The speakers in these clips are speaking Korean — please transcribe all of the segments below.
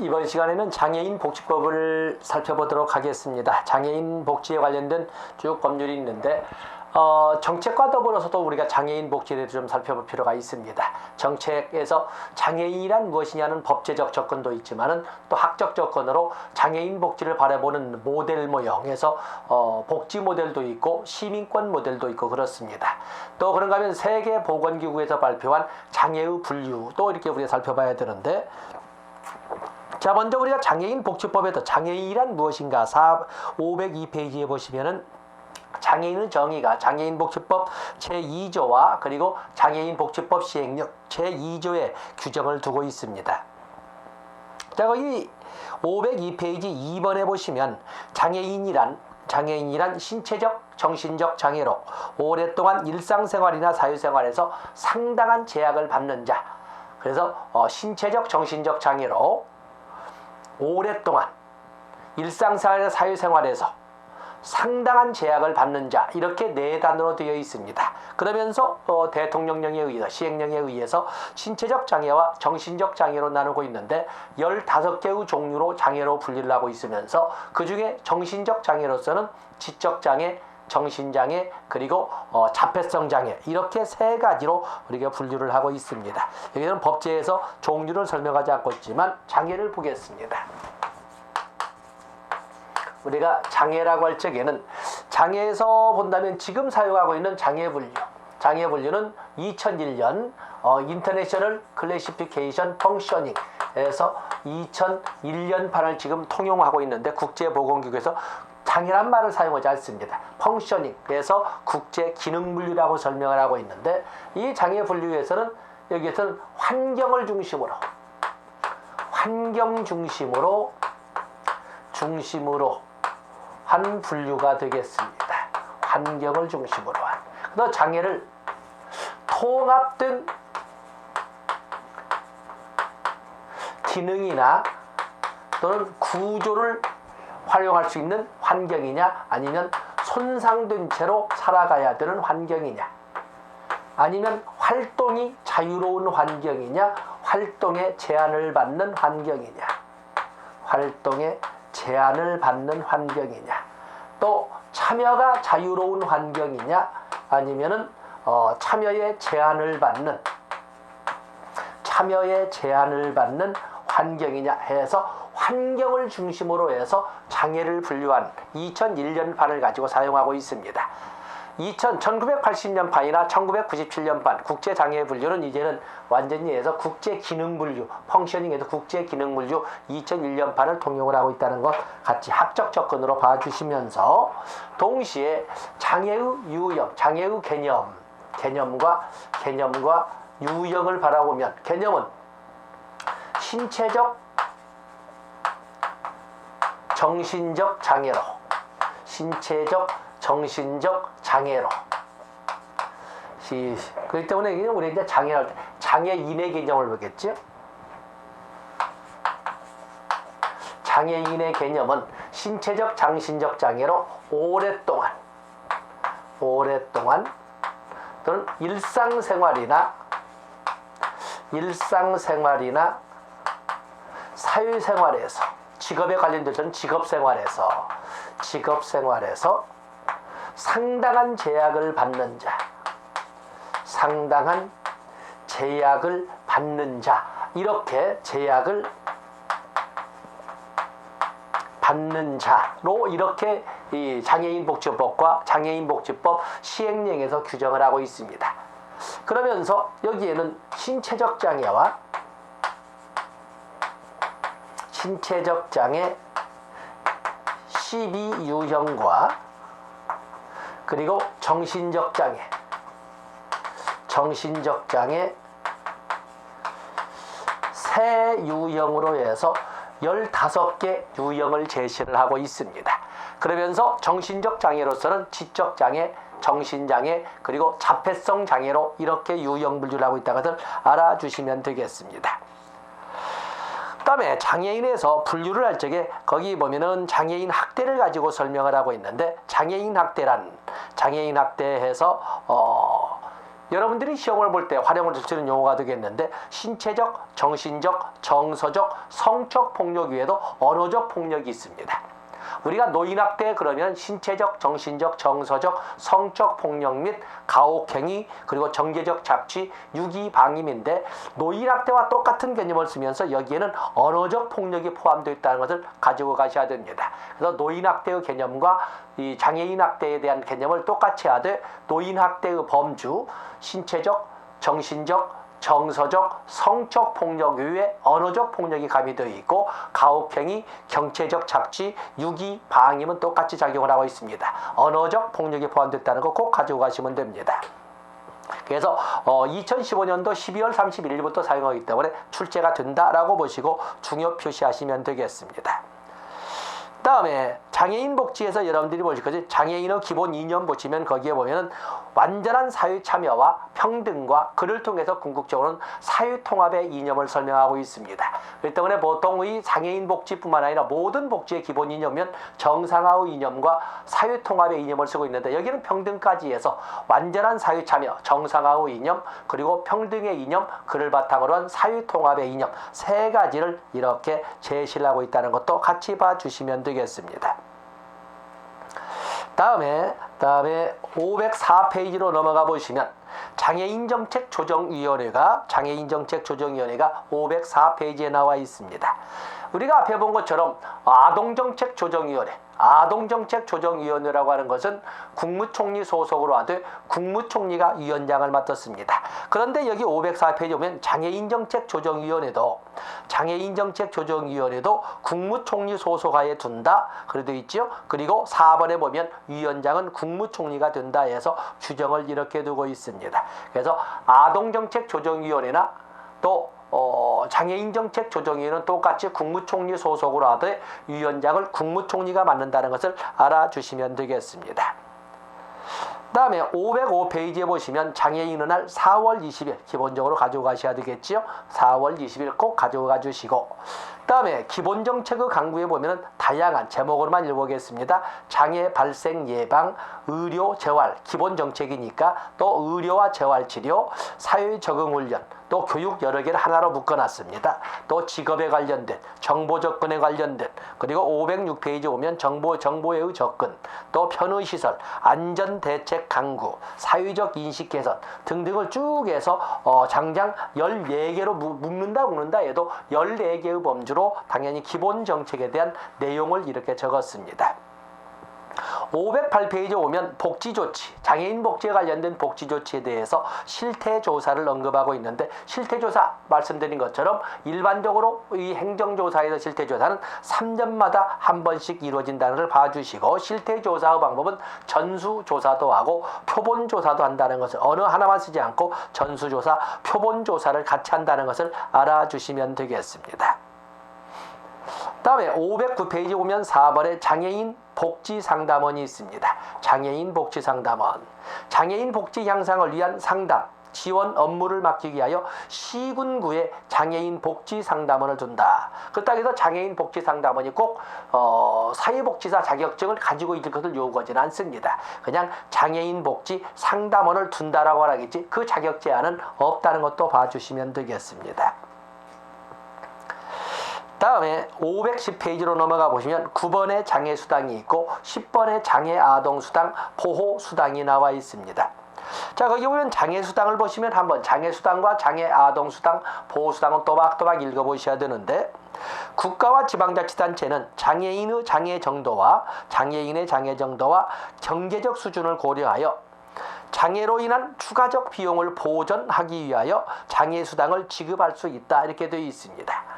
이번 시간에는 장애인 복지법을 살펴보도록 하겠습니다. 장애인 복지에 관련된 쭉 법률이 있는데 정책과 더불어서도 우리가 장애인 복지에 대해서 좀 살펴볼 필요가 있습니다. 정책에서 장애인이란 무엇이냐는 법제적 접근도 있지만은 또 학적 접근으로 장애인 복지를 바라보는 모델 모형에서 복지 모델도 있고 시민권 모델도 있고 그렇습니다. 또 그런가 하면 세계보건기구에서 발표한 장애의 분류도 이렇게 우리가 살펴봐야 되는데, 자, 먼저 우리가 장애인 복지법에서 장애인이란 무엇인가 502페이지에 보시면은 장애인의 정의가 장애인 복지법 제2조와 그리고 장애인 복지법 시행령 제2조에 규정을 두고 있습니다. 자, 거기 502페이지 2번에 보시면 장애인이란 신체적, 정신적 장애로 오랫동안 일상생활이나 사회생활에서 상당한 제약을 받는 자, 그래서 신체적, 정신적 장애로 오랫동안 일상생활이나 사회생활에서 상당한 제약을 받는 자, 이렇게 네 단어로 되어 있습니다. 그러면서 대통령령에 의해서 시행령에 의해서 신체적 장애와 정신적 장애로 나누고 있는데 15개의 종류로 장애로 분리를 하고 있으면서 그 중에 정신적 장애로서는 지적 장애, 정신장애, 그리고 자폐성 장애, 이렇게 세 가지로 우리가 분류를 하고 있습니다. 여기는 법제에서 종류를 설명하지 않고 있지만 장애를 보겠습니다. 우리가 장애라고 할 적에는 장애에서 본다면 지금 사용하고 있는 장애 분류는 2001년 인터내셔널 클래시피케이션 펑셔닝에서 2001년판을 지금 통용하고 있는데 국제보건기구에서 장애란 말을 사용하지 않습니다. 펑셔닝에서 국제기능분류라고 설명을 하고 있는데, 이 장애 분류에서는 여기에서는 환경 중심으로 한 분류가 되겠습니다. 환경을 중심으로 한. 그래서 장애를 통합된 기능이나 또는 구조를 활용할 수 있는 환경이냐, 아니면 손상된 채로 살아가야 되는 환경이냐, 아니면 활동이 자유로운 환경이냐, 활동에 제한을 받는 환경이냐, 또 참여가 자유로운 환경이냐, 아니면은 참여에 제한을 받는 환경이냐 해서 환경을 중심으로 해서 장애를 분류한 2001년판을 가지고 사용하고 있습니다. 1980년판이나 1997년판 국제장애 분류는 이제는 완전히 해서 국제기능분류, 펑셔닝에서 국제기능분류 2001년판을 통용을 하고 있다는 것 같이 학적 접근으로 봐주시면서, 동시에 장애의 유형, 장애의 개념과 유형을 바라보면, 개념은 신체적, 정신적 장애로, 그렇기 때문에 우리 이제 장애할 때 장애인의 개념을 보겠죠. 장애인의 개념은 신체적, 정신적 장애로 오랫동안 또는 일상생활이나 사회생활에서, 직업에 관련된 직업생활에서 상당한 제약을 받는 자, 이렇게 제약을 받는 자로 이렇게 이 장애인복지법과 장애인복지법 시행령에서 규정을 하고 있습니다. 그러면서 여기에는 신체적 장애 12유형과 그리고 정신적 장애 세 유형으로 해서 15개 유형을 제시를 하고 있습니다. 그러면서 정신적 장애로서는 지적 장애, 정신장애, 그리고 자폐성 장애로 이렇게 유형 분류를 하고 있다는 것을 알아주시면 되겠습니다. 그 다음에 장애인에서 분류를 할 적에 거기 보면은 장애인 학대를 가지고 설명을 하고 있는데, 장애인 학대해서 여러분들이 시험을 볼 때 활용을 할 수 있는 용어가 되겠는데 신체적, 정신적, 정서적, 성적 폭력 외에도 언어적 폭력이 있습니다. 우리가 노인학대 그러면 신체적, 정신적, 정서적, 성적 폭력 및 가혹행위 그리고 정계적 착취, 유기방임인데 노인학대와 똑같은 개념을 쓰면서 여기에는 언어적 폭력이 포함되어 있다는 것을 가지고 가셔야 됩니다. 그래서 노인학대의 개념과 이 장애인학대에 대한 개념을 똑같이 하되 노인학대의 범주, 신체적, 정신적, 정서적, 성적 폭력 외에 언어적 폭력이 가미되어 있고 가혹행위, 경체적 착취, 유기, 방임은 똑같이 작용을 하고 있습니다. 언어적 폭력이 포함됐다는 거 꼭 가지고 가시면 됩니다. 그래서 2015년도 12월 31일부터 사용하기 때문에 출제가 된다라고 보시고 중요 표시하시면 되겠습니다. 다음에 장애인 복지에서 여러분들이 보실 것이 장애인의 기본 이념 보시면 거기에 보면 완전한 사회 참여와 평등과 그를 통해서 궁극적으로는 사회 통합의 이념을 설명하고 있습니다. 그렇기 때문에 보통 이 장애인 복지뿐만 아니라 모든 복지의 기본 이념은 정상화의 이념과 사회 통합의 이념을 쓰고 있는데 여기는 평등까지 해서 완전한 사회 참여, 정상화의 이념, 그리고 평등의 이념, 그를 바탕으로 한 사회 통합의 이념 세 가지를 이렇게 제시를 하고 있다는 것도 같이 봐주시면 되겠습니다. 다음에 504페이지로 넘어가 보시면 장애인정책조정위원회가 504페이지에 나와 있습니다. 우리가 앞에 본 것처럼 아동정책조정위원회라고 하는 것은 국무총리 소속으로 하되 국무총리가 위원장을 맡았습니다. 그런데 여기 504페이지에 보면 장애인정책조정위원회도 국무총리 소속하에 둔다. 그래 되어 있죠. 그리고 4번에 보면 위원장은 국무총리가 된다 해서 규정을 이렇게 두고 있습니다. 그래서 아동정책조정위원회나 또 장애인정책조정위원회는 똑같이 국무총리 소속으로 하되 위원장을 국무총리가 맡는다는 것을 알아주시면 되겠습니다. 다음에 505페이지에 보시면 장애인의 날 4월 20일 기본적으로 가지고 가셔야 되겠지요. 4월 20일 꼭 가지고 가주시고 다음에 기본정책의 강구에 보면 다양한 제목으로만 읽어보겠습니다. 장애 발생 예방, 의료 재활 기본정책이니까 또 의료와 재활치료, 사회적응훈련, 또 교육 여러 개를 하나로 묶어놨습니다. 또 직업에 관련된, 정보 접근에 관련된, 그리고 506페이지 오면 정보의 접근, 또 편의시설, 안전대책 강구, 사회적 인식 개선 등등을 쭉 해서 장장 14개로 묶는다 해도 14개의 범주로 당연히 기본 정책에 대한 내용을 이렇게 적었습니다. 508페이지에 오면 복지조치, 장애인 복지에 관련된 복지조치에 대해서 실태조사를 언급하고 있는데 실태조사 말씀드린 것처럼 일반적으로 이 행정조사에서 실태조사는 3년마다 한 번씩 이루어진다는 걸 봐주시고 실태조사의 방법은 전수조사도 하고 표본조사도 한다는 것을 어느 하나만 쓰지 않고 전수조사, 표본조사를 같이 한다는 것을 알아주시면 되겠습니다. 다음에 509페이지 보면 4번에 장애인 복지상담원이 있습니다. 장애인 복지상담원. 장애인 복지 향상을 위한 상담, 지원 업무를 맡기기 위하여 시군구에 장애인 복지상담원을 둔다. 그렇다고 해서 장애인 복지상담원이 꼭 사회복지사 자격증을 가지고 있을 것을 요구하지는 않습니다. 그냥 장애인 복지 상담원을 둔다라고 하겠지 그 자격 제한은 없다는 것도 봐주시면 되겠습니다. 다음에 510페이지로 넘어가 보시면 9번에 장애수당이 있고 10번에 장애아동수당, 보호수당이 나와 있습니다. 자, 거기 보면 장애수당을 보시면 한번 장애수당과 장애아동수당, 보호수당은 또박또박 읽어보셔야 되는데 국가와 지방자치단체는 장애인의 장애 정도와 장애인의 장애 정도와 경제적 수준을 고려하여 장애로 인한 추가적 비용을 보전하기 위하여 장애수당을 지급할 수 있다 이렇게 되어 있습니다.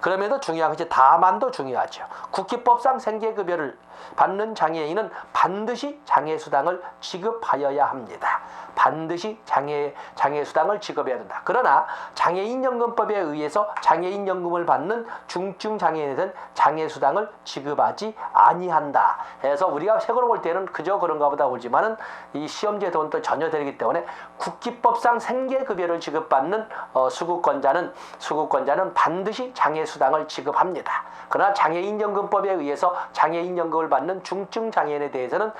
그럼에도 중요한 것이 다만도 중요하죠. 국기법상 생계급여를 받는 장애인은 반드시 장애수당을 지급하여야 합니다. 반드시 장애수당을 지급해야 된다. 그러나 장애인연금법에 의해서 장애인연금을 받는 중증 장애인에는 장애수당을 지급하지 아니한다. 해서 우리가 책으로 볼 때는 그저 그런가 보다 보지만은 이 시험제도는 또 전혀 다르기 때문에 국기법상 생계급여를 지급받는 수급권자는 반드시 장애수당을 장애수당을 지급합니다. 그러나 장애인연금법에 의해서 장애인연금을 받는 중증 장애인에 대해서는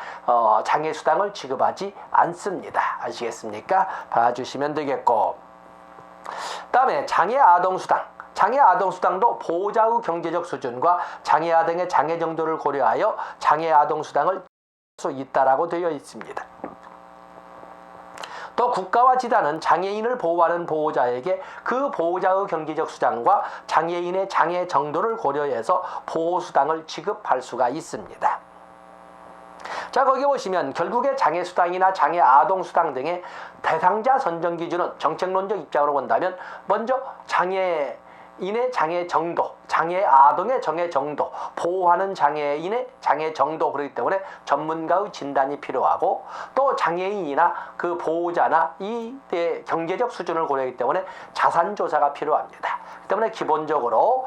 장애수당을 지급하지 않습니다. 아시겠습니까? 봐주시면 되겠고, 다음에 장애아동수당. 장애아동수당도 보호자의 경제적 수준과 장애아동의 장애 정도를 고려하여 장애아동수당을 줄 수 있다라고 되어 있습니다. 또 국가와 지단은 장애인을 보호하는 보호자에게 그 보호자의 경제적 수장과 장애인의 장애 정도를 고려해서 보호수당을 지급할 수가 있습니다. 자, 거기 보시면 결국에 장애수당이나 장애아동수당 등의 대상자 선정 기준은 정책론적 입장으로 본다면 먼저 장애인의 장애 정도, 장애아동의 장애 정도, 보호하는 장애인의 장애 정도, 그렇기 때문에 전문가의 진단이 필요하고, 또 장애인이나 그 보호자나 이 경제적 수준을 고려하기 때문에 자산조사가 필요합니다. 그 때문에 기본적으로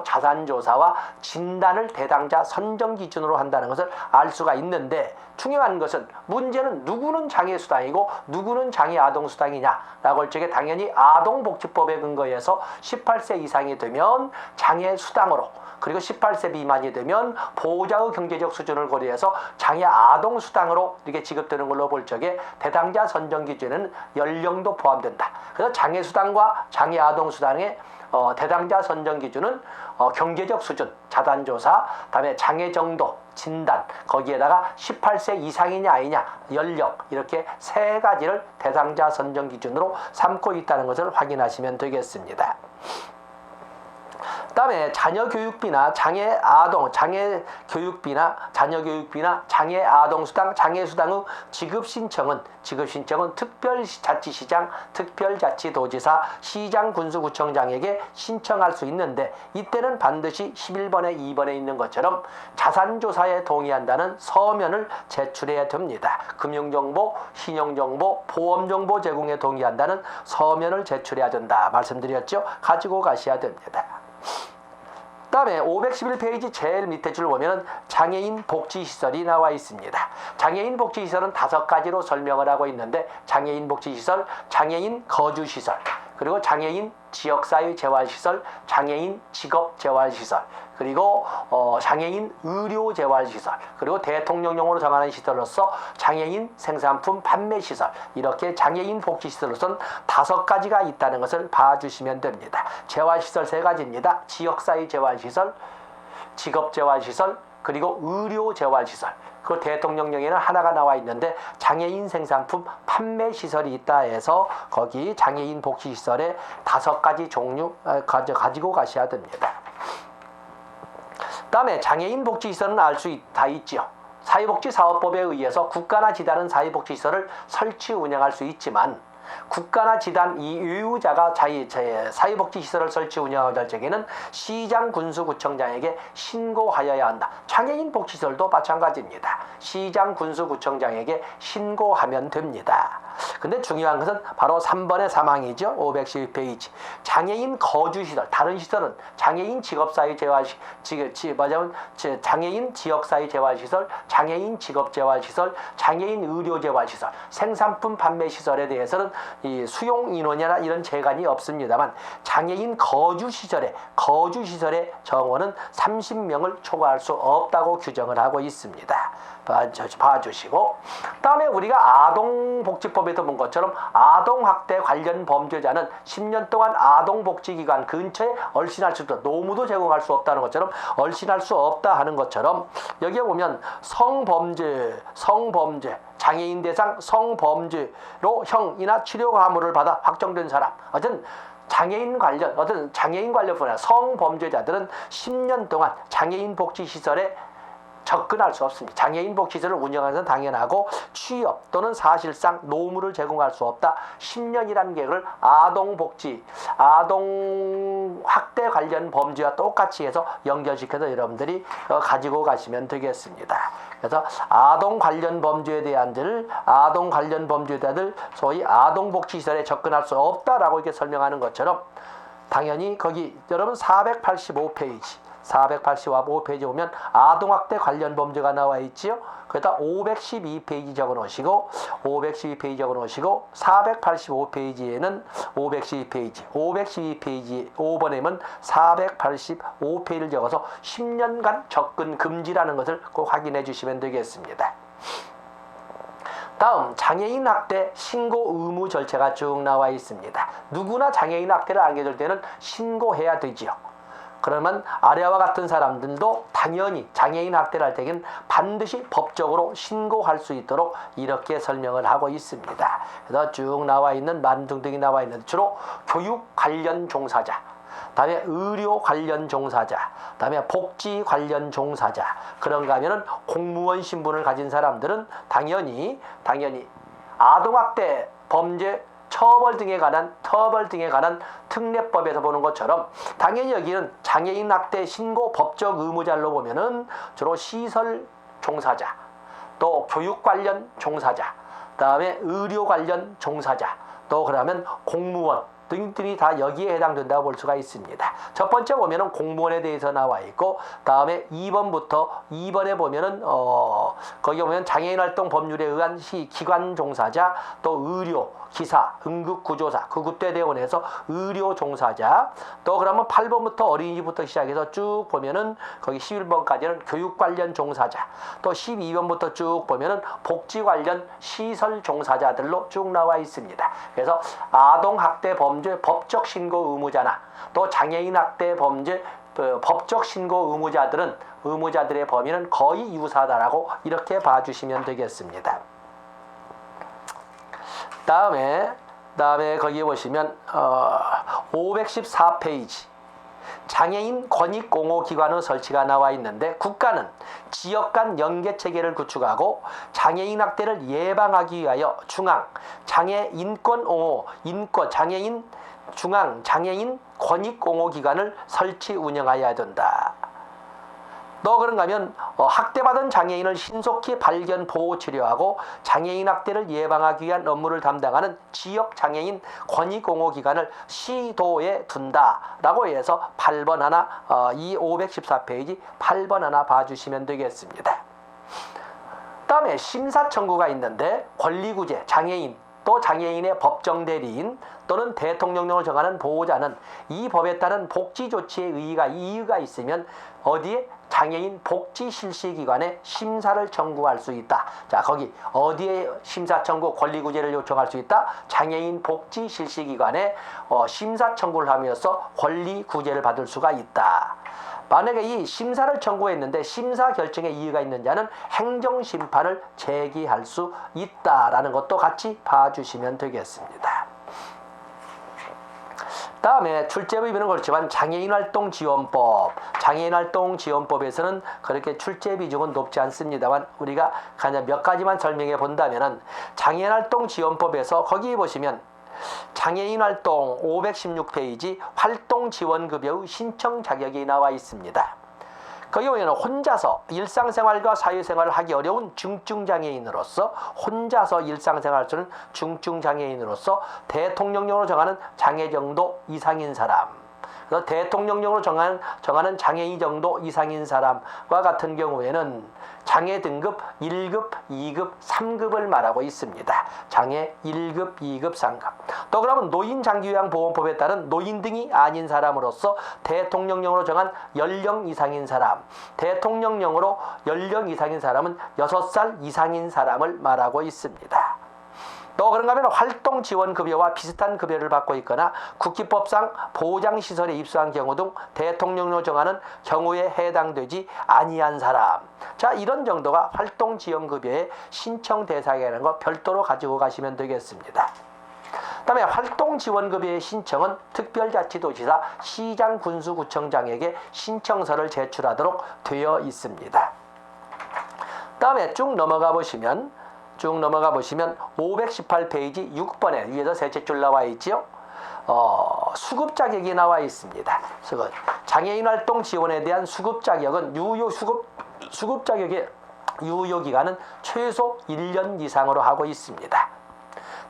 자산조사와 진단을 대상자 선정 기준으로 한다는 것을 알 수가 있는데, 중요한 것은 문제는 누구는 장애수당이고 누구는 장애아동수당이냐라고 할 적에 당연히 아동복지법에 근거해서 18세 이상이 되면 장애수당으로, 그리고 18세 미만이 되면 보호자의 경제적 수준을 고려해서 장애아동수당으로 이렇게 지급되는 걸로 볼 적에 대상자 선정 기준에는 연령도 포함된다. 그래서 장애수당과 장애아동수당의 대상자 선정 기준은 경제적 수준, 자산조사, 다음에 장애 정도, 진단, 거기에다가 18세 이상이냐 아니냐, 연령, 이렇게 세 가지를 대상자 선정 기준으로 삼고 있다는 것을 확인하시면 되겠습니다. 다음에 자녀교육비나 장애아동수당, 장애수당의 지급신청은 특별자치시장, 특별자치도지사, 시장, 군수구청장에게 신청할 수 있는데, 이때는 반드시 11번에 2번에 있는 것처럼 자산조사에 동의한다는 서면을 제출해야 됩니다. 금융정보, 신용정보, 보험정보 제공에 동의한다는 서면을 제출해야 된다 말씀드렸죠. 가지고 가셔야 됩니다. 다음에 511페이지 제일 밑에 줄 보면 장애인 복지시설이 나와 있습니다. 장애인 복지시설은 5가지로 설명을 하고 있는데, 장애인 복지시설, 장애인 거주시설, 그리고 장애인 지역사회재활시설, 장애인 직업재활시설, 그리고 장애인 의료재활시설, 그리고 대통령령으로 정하는 시설로서 장애인 생산품 판매시설, 이렇게 장애인 복지시설로서는 5가지가 있다는 것을 봐주시면 됩니다. 재활시설 3가지입니다. 지역사회재활시설, 직업재활시설, 그리고 의료재활시설. 그 대통령령에는 하나가 나와 있는데 장애인 생산품 판매 시설이 있다 해서 거기 장애인 복지시설의 5가지 종류 가지고 가셔야 됩니다. 다음에 장애인 복지시설은 알 수 다 있지요. 사회복지사업법에 의해서 국가나 지단은 사회복지시설을 설치 운영할 수 있지만, 국가나 지단 이 유유자가 사회복지시설을 설치 운영할 적에는 시장, 군수구청장에게 신고하여야 한다. 장애인 복지시설도 마찬가지입니다. 시장, 군수구청장에게 신고하면 됩니다. 근데 중요한 것은 바로 3번의 사망이죠. 512페이지. 장애인 거주시설, 다른 시설은 장애인 직업사회재활시설, 장애인 지역사회재활시설, 장애인 직업재활시설, 장애인 의료재활시설, 생산품 판매시설에 대해서는 이 수용 인원이나 이런 제한이 없습니다만, 장애인 거주시설의 정원은 30명을 초과할 수 없다고 규정을 하고 있습니다. 봐주시고, 다음에 우리가 아동복지법에도 본 것처럼 아동학대 관련 범죄자는 10년 동안 아동복지기관 근처에 얼씬할 수 없다. 노무도 제공할 수 없다는 것처럼 얼씬할 수 없다 하는 것처럼, 여기에 보면 성범죄, 장애인 대상 성범죄로 형이나 치료 과물을 받아 확정된 사람, 어쨌든 장애인 관련 뿐 아니라 성범죄자들은 10년 동안 장애인 복지시설에 접근할 수 없습니다. 장애인 복지시설을 운영하는 것은 당연하고, 취업 또는 사실상 노무를 제공할 수 없다. 10년이라는 계획을 아동학대 관련 범죄와 똑같이 해서 연결시켜서 여러분들이 가지고 가시면 되겠습니다. 그래서 아동 관련 범죄자들 소위 아동복지시설에 접근할 수 없다라고 이렇게 설명하는 것처럼, 당연히 거기 여러분 485페이지 485페이지 보면 아동학대 관련 범죄가 나와 있지요. 그러다 512페이지 적어 놓으시고 512페이지 적어 놓으시고 485페이지에는 512페이지 5번에는 485페이지를 적어서 10년간 접근 금지라는 것을 꼭 확인해 주시면 되겠습니다. 다음 장애인 학대 신고 의무 절차가 쭉 나와 있습니다. 누구나 장애인 학대를 알게 될 때는 신고해야 되지요. 그러면 아래와 같은 사람들도 당연히 장애인 학대를 할 때는 반드시 법적으로 신고할 수 있도록 이렇게 설명을 하고 있습니다. 그래서 쭉 나와 있는 만등등이 나와 있는 주로 교육 관련 종사자, 다음에 의료 관련 종사자, 다음에 복지 관련 종사자, 그런가 하면은 공무원 신분을 가진 사람들은 당연히 아동학대 범죄 처벌 등에 관한 특례법에서 보는 것처럼 당연히 여기는 장애인 학대 신고 법적 의무자로 보면은 주로 시설 종사자, 또 교육 관련 종사자, 다음에 의료 관련 종사자, 또 그러면 공무원 등들이 다 여기에 해당된다고 볼 수가 있습니다. 첫 번째 보면은 공무원에 대해서 나와 있고, 다음에 2번에 보면은 거기 보면 장애인 활동 법률에 의한 기관 종사자, 또 의료, 기사, 응급구조사, 구급대대원에서 의료 종사자, 또 그러면 8번부터 어린이집부터 시작해서 쭉 보면은 거기 11번까지는 교육 관련 종사자, 또 12번부터 쭉 보면은 복지 관련 시설 종사자들로 쭉 나와 있습니다. 그래서 아동학대 범죄 법적 신고 의무자나 또 장애인 학대 범죄 법적 신고 의무자들의 범위는 거의 유사하다라고 이렇게 봐주시면 되겠습니다. 다음에 거기 보시면 514페이지 장애인 권익공호기관의 설치가 나와 있는데, 국가는 지역 간 연계체계를 구축하고 장애인 학대를 예방하기 위하여 장애인 권익공호기관을 설치 운영하여야 된다. 너 그런가 하면 학대받은 장애인을 신속히 발견, 보호, 치료하고 장애인 학대를 예방하기 위한 업무를 담당하는 지역 장애인 권익공호기관을 시도에 둔다라고 해서 8번 하나, 이 514페이지 8번 하나 봐주시면 되겠습니다. 다음에 심사 청구가 있는데, 권리구제, 장애인, 또 장애인의 법정 대리인 또는 대통령령을 정하는 보호자는 이 법에 따른 복지 조치의 이의가 있으면 어디에 장애인 복지실시기관에 심사를 청구할 수 있다. 자, 거기 어디에 심사 청구 권리구제를 요청할 수 있다? 장애인 복지실시기관에 심사 청구를 하면서 권리구제를 받을 수가 있다. 만약에 이 심사를 청구했는데 심사 결정에 이의가 있는 자는 행정심판을 제기할 수 있다라는 것도 같이 봐주시면 되겠습니다. 다음에 출제비는 그렇지만 장애인활동지원법에서는 그렇게 출제 비중은 높지 않습니다만, 우리가 그냥 몇 가지만 설명해 본다면은 장애인활동지원법에서 거기 보시면 장애인활동 516페이지 활동지원급여의 신청 자격이 나와 있습니다. 거기 보면 혼자서 일상생활과 사회생활을 하기 어려운 중증장애인으로서 대통령령으로 정하는 장애정도 이상인 사람, 그래서 대통령령으로 정하는 장애인 정도 이상인 사람과 같은 경우에는 장애 등급 1급, 2급, 3급을 말하고 있습니다. 장애 1급, 2급, 3급. 또 그러면 노인장기요양보험법에 따른 노인 등이 아닌 사람으로서 대통령령으로 정한 연령 이상인 사람, 대통령령으로 연령 이상인 사람은 6살 이상인 사람을 말하고 있습니다. 또 그런가 하면 활동지원급여와 비슷한 급여를 받고 있거나 국기법상 보장시설에 입소한 경우 등 대통령령으로 정하는 경우에 해당되지 아니한 사람. 자, 이런 정도가 활동지원급여의 신청 대상이라는 거 별도로 가지고 가시면 되겠습니다. 그다음에 활동지원급여의 신청은 특별자치도지사, 시장, 군수, 구청장에게 신청서를 제출하도록 되어 있습니다. 다음에 쭉 넘어가 보시면 518페이지 6번에 위에서 셋째 줄 나와 있지요. 수급 자격이 나와 있습니다. 장애인 활동 지원에 대한 수급 자격은 수급 자격의 유효 기간은 최소 1년 이상으로 하고 있습니다.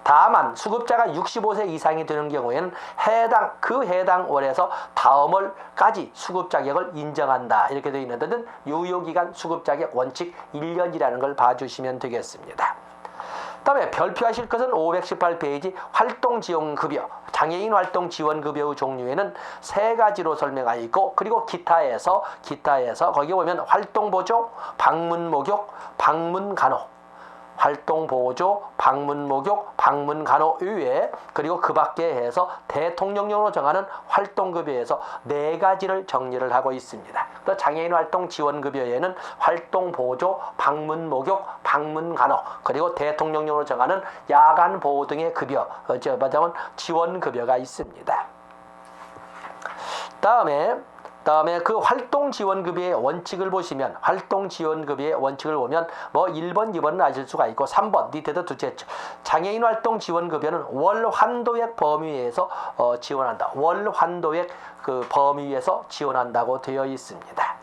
다만 수급자가 65세 이상이 되는 경우에는 해당 월에서 다음 월까지 수급 자격을 인정한다. 이렇게 되어 있는 데는 유효기간 수급 자격 원칙 1년이라는 걸 봐주시면 되겠습니다. 다음에 별표하실 것은 518페이지 활동지원급여, 장애인 활동지원급여의 종류에는 세 가지로 설명하여 있고, 그리고 기타에서 거기 보면 활동보조, 방문목욕, 방문간호, 활동보조, 방문목욕, 방문간호 이외에, 그리고 그 밖에 해서 대통령령으로 정하는 활동급여에서 네 가지를 정리를 하고 있습니다. 또 장애인 활동지원급여에는 활동보조, 방문목욕, 방문간호, 그리고 대통령령으로 정하는 야간보호 등의 급여, 말하자면 지원급여가 있습니다. 다음에 그 활동지원급여의 원칙을 보시면, 활동지원급여의 원칙을 보면 1번, 2번은 아실 수가 있고, 3번 밑에도 두째 장애인 활동지원급여는 월 환도액 범위에서 지원한다. 월 환도액 그 범위에서 지원한다고 되어 있습니다.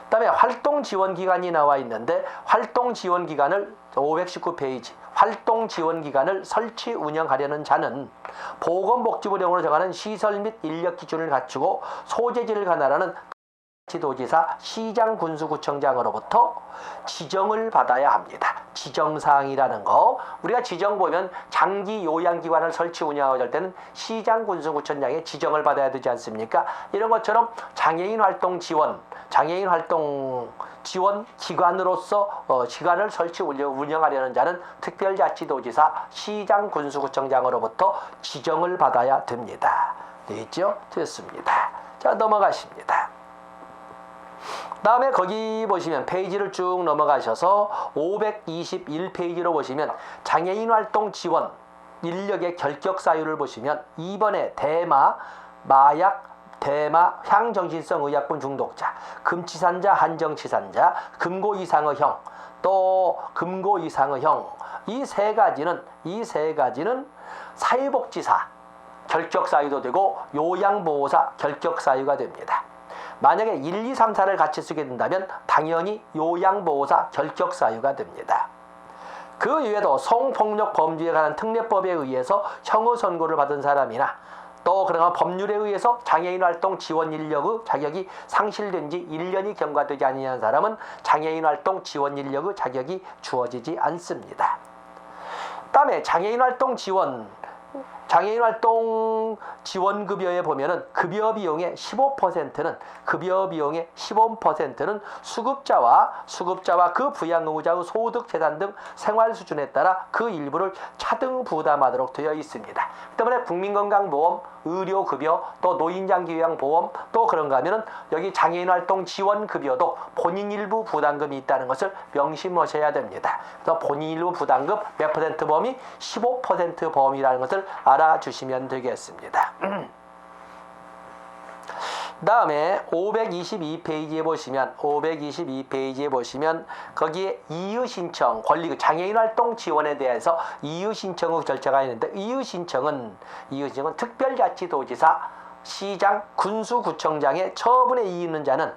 그다음에 활동지원기간이 나와 있는데, 활동지원기간을 519페이지 활동지원기간을 설치 운영하려는 자는 보건복지부령으로 정하는 시설 및 인력 기준을 갖추고 소재지를 관할하는 지도지사, 시장, 군수구청장으로부터 지정을 받아야 합니다. 지정사항이라는 거, 우리가 지정 보면 장기 요양기관을 설치 운영하고 할 때는 시장, 군수구청장의 지정을 받아야 되지 않습니까? 이런 것처럼 장애인 활동 지원 기관으로서 기관을 설치 운영하려는 자는 특별자치도지사, 시장, 군수구청장으로부터 지정을 받아야 됩니다. 되겠죠? 됐습니다. 자, 넘어가십니다. 다음에 거기 보시면 페이지를 쭉 넘어가셔서 521페이지로 보시면 장애인 활동 지원 인력의 결격 사유를 보시면 2번에 마약, 향정신성 의약품 중독자, 금치산자, 한정치산자, 금고 이상의 형, 또 금고 이상의 형, 이 세 가지는 사회복지사 결격 사유도 되고 요양보호사 결격 사유가 됩니다. 만약에 1, 2, 3, 4를 같이 쓰게 된다면 당연히 요양보호사 결격 사유가 됩니다. 그 이외에도 성폭력 범죄에 관한 특례법에 의해서 형의 선고를 받은 사람이나, 또 그러나 법률에 의해서 장애인 활동 지원 인력의 자격이 상실된 지 1년이 경과되지 아니한 사람은 장애인 활동 지원 인력의 자격이 주어지지 않습니다. 다음에 장애인 활동 지원급여에 보면은 급여 비용의 15%는 수급자와 그 부양 의무자의 소득, 재산 등 생활 수준에 따라 그 일부를 차등 부담하도록 되어 있습니다. 그 때문에 국민건강보험, 의료급여, 또 노인장기요양보험, 또 그런가 하면은 여기 장애인활동 지원급여도 본인 일부 부담금이 있다는 것을 명심하셔야 됩니다. 그래서 본인 일부 부담금 몇 퍼센트 범위? 15% 범위라는 것을 알아주시면 되겠습니다. 다음에 522페이지에 보시면 거기에 이의신청 권리, 장애인 활동 지원에 대해서 이의신청의 절차가 있는데, 이의신청은 특별자치도지사, 시장, 군수구청장의 처분에 이의는 자는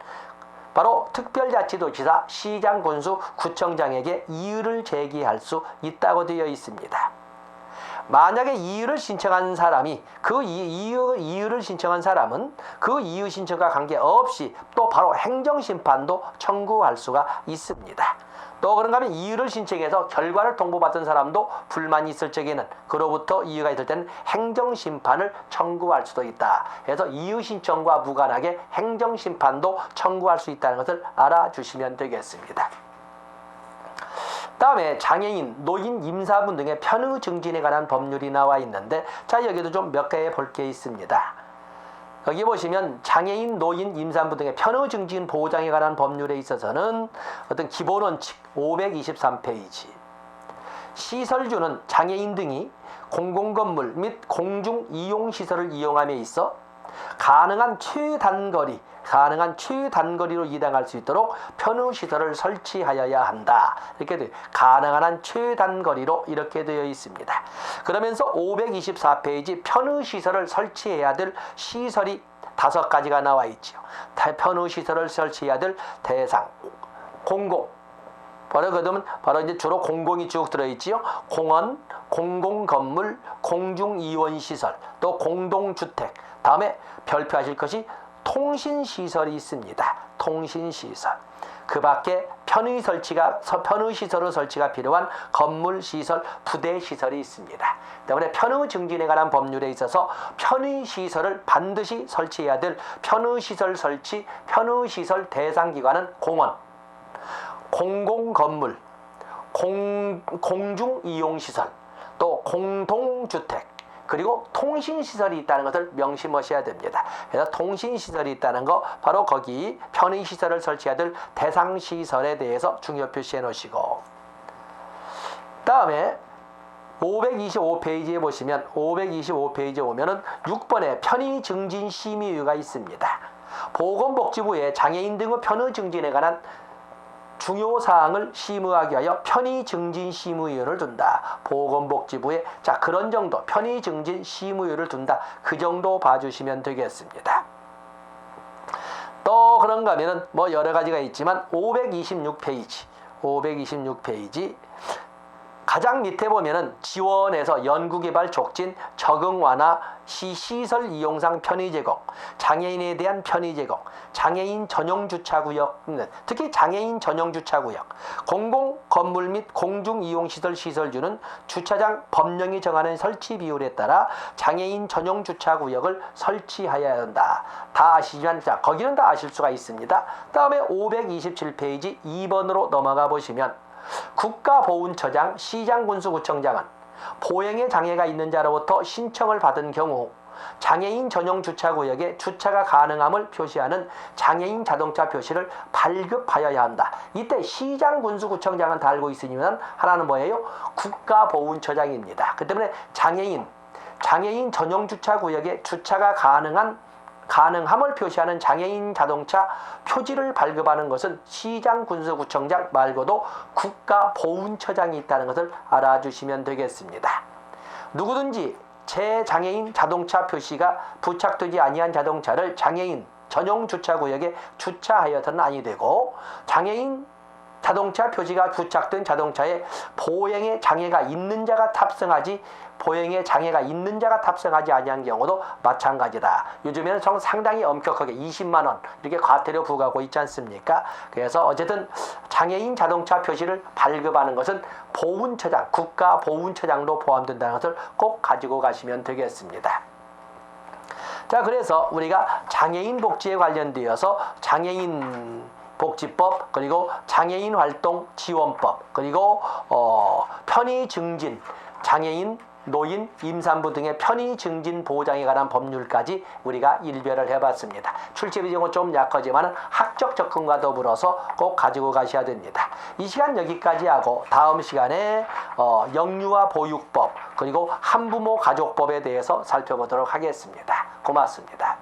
바로 특별자치도지사, 시장, 군수, 구청장에게 이의를 제기할 수 있다고 되어 있습니다. 만약에 이의를 신청한 사람이 그 이의를 신청한 사람은 그 이의 신청과 관계없이 또 바로 행정심판도 청구할 수가 있습니다. 또 그런가 하면 이의를 신청해서 결과를 통보받은 사람도 불만이 있을 적에는 그로부터 이의가 있을 때는 행정심판을 청구할 수도 있다. 그래서 이의 신청과 무관하게 행정심판도 청구할 수 있다는 것을 알아주시면 되겠습니다. 다음에 장애인, 노인, 임산부 등의 편의 증진에 관한 법률이 나와 있는데, 자, 여기도 좀 몇 개 볼 게 있습니다. 여기 보시면 장애인, 노인, 임산부 등의 편의 증진 보장에 관한 법률에 있어서는 어떤 기본 원칙 523페이지, 시설주는 장애인 등이 공공건물 및 공중 이용시설을 이용함에 있어 가능한 최단거리로 이동할 수 있도록 편의시설을 설치하여야 한다. 이렇게 돼, 가능한 한 최단거리로 이렇게 되어 있습니다. 그러면서 524페이지 편의시설을 설치해야 될 시설이 5가지가 나와 있죠. 편의시설을 설치해야 될 대상, 공공, 바로 그러면 바로 이제 주로 공공이 쭉 들어있지요. 공원, 공공건물, 공중이원시설, 또 공동주택. 다음에 별표하실 것이 통신시설이 있습니다. 통신시설. 그 밖에 편의시설의 설치가 필요한 건물시설, 부대시설이 있습니다. 때문에 편의 증진에 관한 법률에 있어서 편의시설을 반드시 설치해야 될 편의시설 설치, 편의시설 대상기관은 공원, 공공건물, 공중이용시설, 또 공동주택, 그리고 통신시설이 있다는 것을 명심하셔야 됩니다. 그래서 통신시설이 있다는 거 바로 거기 편의시설을 설치해야 될 대상시설에 대해서 중요 표시해 놓으시고, 다음에 525페이지에 보시면 525페이지에 오면은 6번에 편의증진심의위가 있습니다. 보건복지부에 장애인 등의 편의 증진에 관한 중요 사항을 심의하기 위하여 편의증진심의위원을 둔다. 보건복지부에 자 그런 정도 편의증진심의위를 둔다. 그 정도 봐주시면 되겠습니다. 또 그런가 하면은 뭐 여러 가지가 있지만 526페이지 가장 밑에 보면은 지원에서 연구개발 촉진, 적응 완화, 시설 이용상 편의 제공, 장애인에 대한 편의 제공, 장애인 전용 주차구역, 특히 장애인 전용 주차구역, 공공 건물 및 공중 이용시설 시설주는 주차장 법령이 정하는 설치 비율에 따라 장애인 전용 주차구역을 설치하여야 한다. 다 아시지만 자 거기는 다 아실 수가 있습니다. 다음에 527페이지 2번으로 넘어가 보시면 국가보훈처장, 시장군수구청장은 보행에 장애가 있는 자로부터 신청을 받은 경우 장애인 전용 주차구역에 주차가 가능함을 표시하는 장애인 자동차 표시를 발급하여야 한다. 이때 시장군수구청장은 다 알고 있으면 하나는 뭐예요? 국가보훈처장입니다. 그 때문에 장애인 전용 주차구역에 주차가 가능함을 표시하는 장애인 자동차 표지를 발급하는 것은 시장군수구청장 말고도 국가보훈처장이 있다는 것을 알아주시면 되겠습니다. 누구든지 재장애인 자동차 표시가 부착되지 아니한 자동차를 장애인 전용 주차구역에 주차하여서는 아니 되고, 장애인 자동차 표시가 부착된 자동차에 보행에 장애가 있는 자가 탑승하지 아니한 경우도 마찬가지다. 요즘에는 상당히 엄격하게 20만 원 이렇게 과태료 부과하고 있지 않습니까? 그래서 어쨌든 장애인 자동차 표시를 발급하는 것은 보훈처장, 국가보훈처장도 포함된다는 것을 꼭 가지고 가시면 되겠습니다. 자, 그래서 우리가 장애인 복지에 관련되어서 장애인 복지법, 그리고 장애인 활동 지원법, 그리고 편의 증진, 장애인, 노인, 임산부 등의 편의 증진 보장에 관한 법률까지 우리가 일별을 해봤습니다. 출제 비중은 좀 약하지만 학적 접근과 더불어서 꼭 가지고 가셔야 됩니다. 이 시간 여기까지 하고 다음 시간에 영유아 보육법, 그리고 한부모 가족법에 대해서 살펴보도록 하겠습니다. 고맙습니다.